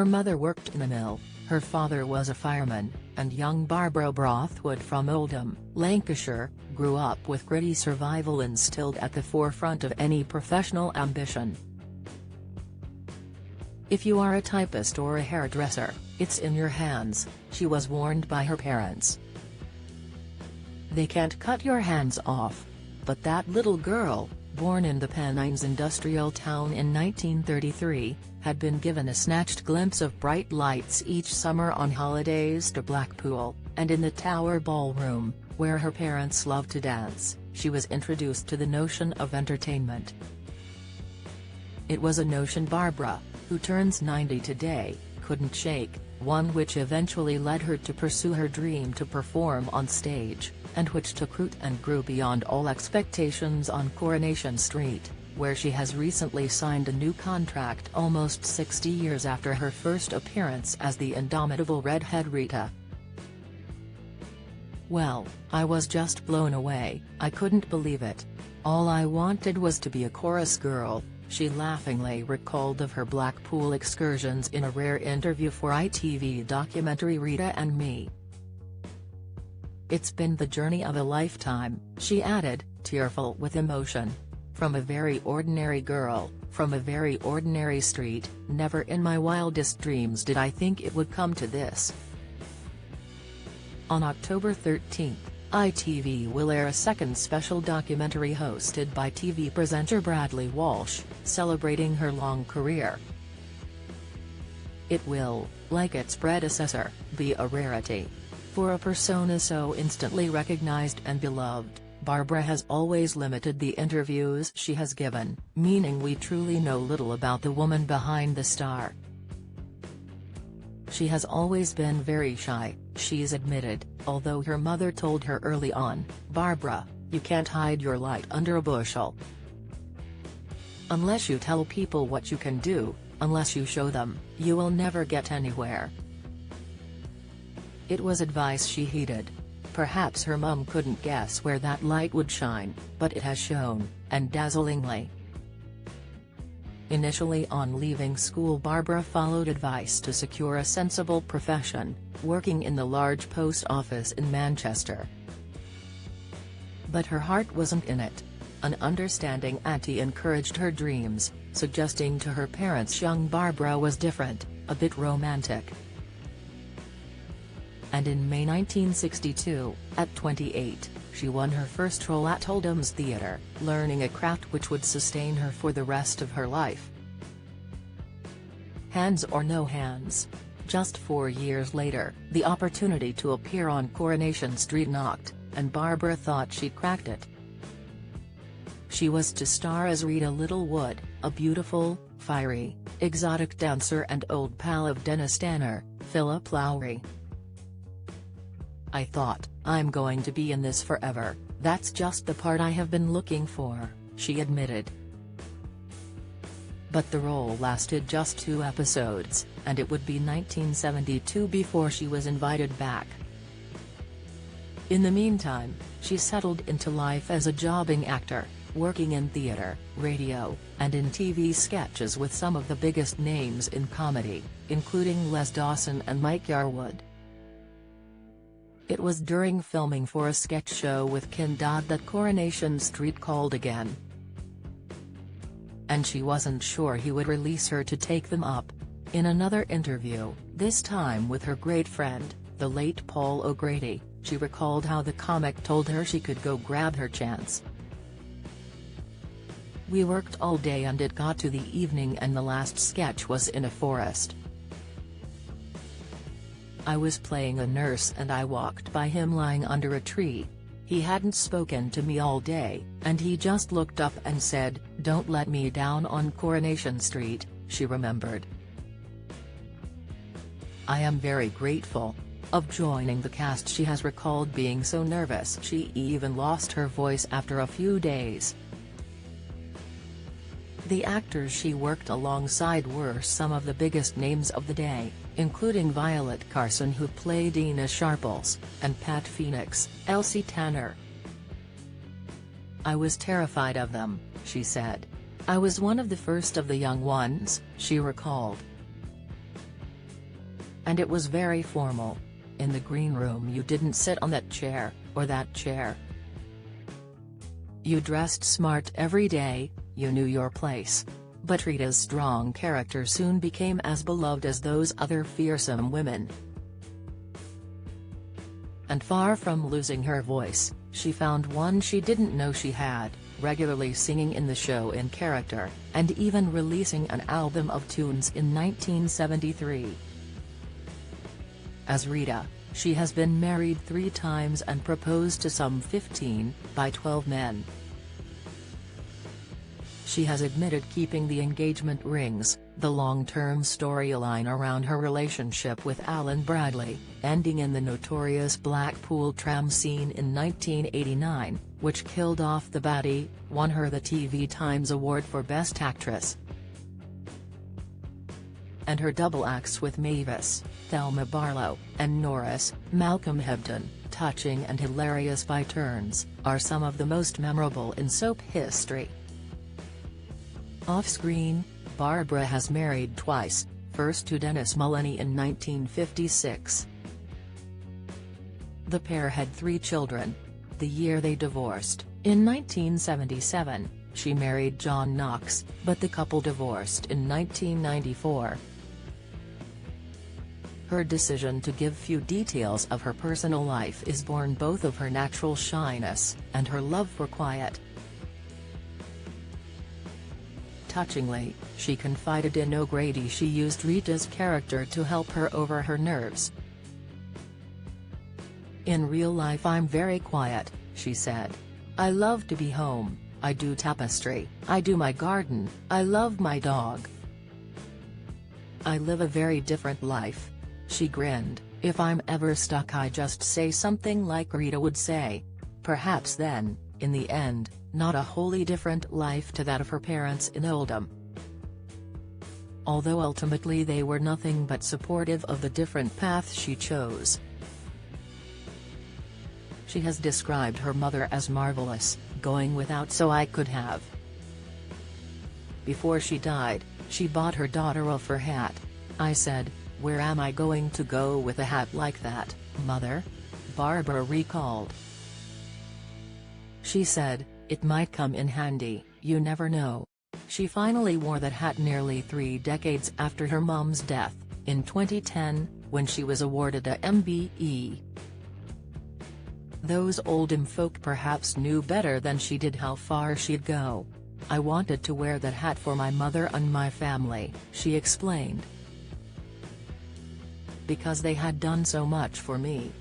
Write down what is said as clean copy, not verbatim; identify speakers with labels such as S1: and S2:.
S1: Her mother worked in a mill, her father was a fireman, and young Barbara Brothwood from Oldham, Lancashire, grew up with gritty survival instilled at the forefront of any professional ambition. "If you are a typist or a hairdresser, it's in your hands," she was warned by her parents. "They can't cut your hands off." But that little girl, born in the Pennines industrial town in 1933, had been given a snatched glimpse of bright lights each summer on holidays to Blackpool, and in the Tower Ballroom, where her parents loved to dance, she was introduced to the notion of entertainment. It was a notion Barbara, who turns 90 today, couldn't shake, one which eventually led her to pursue her dream to perform on stage, and which took root and grew beyond all expectations on Coronation Street, where she has recently signed a new contract almost 60 years after her first appearance as the indomitable redhead Rita. "Well, I was just blown away, I couldn't believe it. All I wanted was to be a chorus girl," she laughingly recalled of her Blackpool excursions in a rare interview for ITV documentary Rita and Me. "It's been the journey of a lifetime," she added, tearful with emotion. "From a very ordinary girl, from a very ordinary street, never in my wildest dreams did I think it would come to this." On October 13, ITV will air a second special documentary hosted by TV presenter Bradley Walsh, celebrating her long career. It will, like its predecessor, be a rarity. For a persona so instantly recognized and beloved, Barbara has always limited the interviews she has given, meaning we truly know little about the woman behind the star. She has always been very shy, she's admitted, although her mother told her early on, "Barbara, you can't hide your light under a bushel. Unless you tell people what you can do, unless you show them, you will never get anywhere." It was advice she heeded. Perhaps her mum couldn't guess where that light would shine, but it has shone, and dazzlingly. Initially on leaving school, Barbara followed advice to secure a sensible profession, working in the large post office in Manchester. But her heart wasn't in it. An understanding auntie encouraged her dreams, suggesting to her parents young Barbara was different, a bit romantic. And in May 1962, at 28, she won her first role at Oldham's Theatre, learning a craft which would sustain her for the rest of her life. Hands or no hands. Just 4 years later, the opportunity to appear on Coronation Street knocked, and Barbara thought she'd cracked it. She was to star as Rita Littlewood, a beautiful, fiery, exotic dancer and old pal of Dennis Tanner, Philip Lowry. "I thought, I'm going to be in this forever, that's just the part I have been looking for," she admitted. But the role lasted just 2 episodes, and it would be 1972 before she was invited back. In the meantime, she settled into life as a jobbing actor, working in theatre, radio, and in TV sketches with some of the biggest names in comedy, including Les Dawson and Mike Yarwood. It was during filming for a sketch show with Ken Dodd that Coronation Street called again. And she wasn't sure he would release her to take them up. In another interview, this time with her great friend, the late Paul O'Grady, she recalled how the comic told her she could go grab her chance. "We worked all day and it got to the evening and the last sketch was in a forest. I was playing a nurse and I walked by him lying under a tree. He hadn't spoken to me all day, and he just looked up and said, 'Don't let me down on Coronation Street,'" she remembered. "I am very grateful." Of joining the cast, she has recalled being so nervous she even lost her voice after a few days. The actors she worked alongside were some of the biggest names of the day, including Violet Carson, who played Ina Sharples, and Pat Phoenix, Elsie Tanner. "I was terrified of them," she said. "I was one of the first of the young ones," she recalled. and it was very formal. In the green room you didn't sit on that chair, or that chair. You dressed smart every day, you knew your place. But Rita's strong character soon became as beloved as those other fearsome women. And far from losing her voice, she found one she didn't know she had, regularly singing in the show in character, and even releasing an album of tunes in 1973. As Rita, she has been married 3 times and proposed to some 15, by 12 men. She has admitted keeping the engagement rings, the long-term storyline around her relationship with Alan Bradley, ending in the notorious Blackpool tram scene in 1989, which killed off the baddie, won her the TV Times Award for Best Actress. And her double acts with Mavis, Thelma Barlow, and Norris, Malcolm Hempton, touching and hilarious by turns, are some of the most memorable in soap history. Off-screen, Barbara has married twice, first to Dennis Mullany in 1956. The pair had 3 children. The year they divorced, in 1977, she married John Knox, but the couple divorced in 1994. Her decision to give few details of her personal life is born both of her natural shyness, and her love for quiet. Touchingly, she confided in O'Grady she used Rita's character to help her over her nerves. "In real life I'm very quiet," she said. "I love to be home, I do tapestry, I do my garden, I love my dog. I live a very different life." She grinned, "If I'm ever stuck I just say something like Rita would say. Perhaps then, in the end, not a wholly different life to that of her parents in Oldham." Although ultimately they were nothing but supportive of the different path she chose. She has described her mother as marvelous, going without so I could have. Before she died, she bought her daughter a fur hat. "I said, where am I going to go with a hat like that, Mother?" Barbara recalled. She said, "It might come in handy, you never know." She finally wore that hat nearly 3 decades after her mom's death, in 2010, when she was awarded a MBE. "Those Oldham folk perhaps knew better than she did how far she'd go. I wanted to wear that hat for my mother and my family," she explained. "Because they had done so much for me."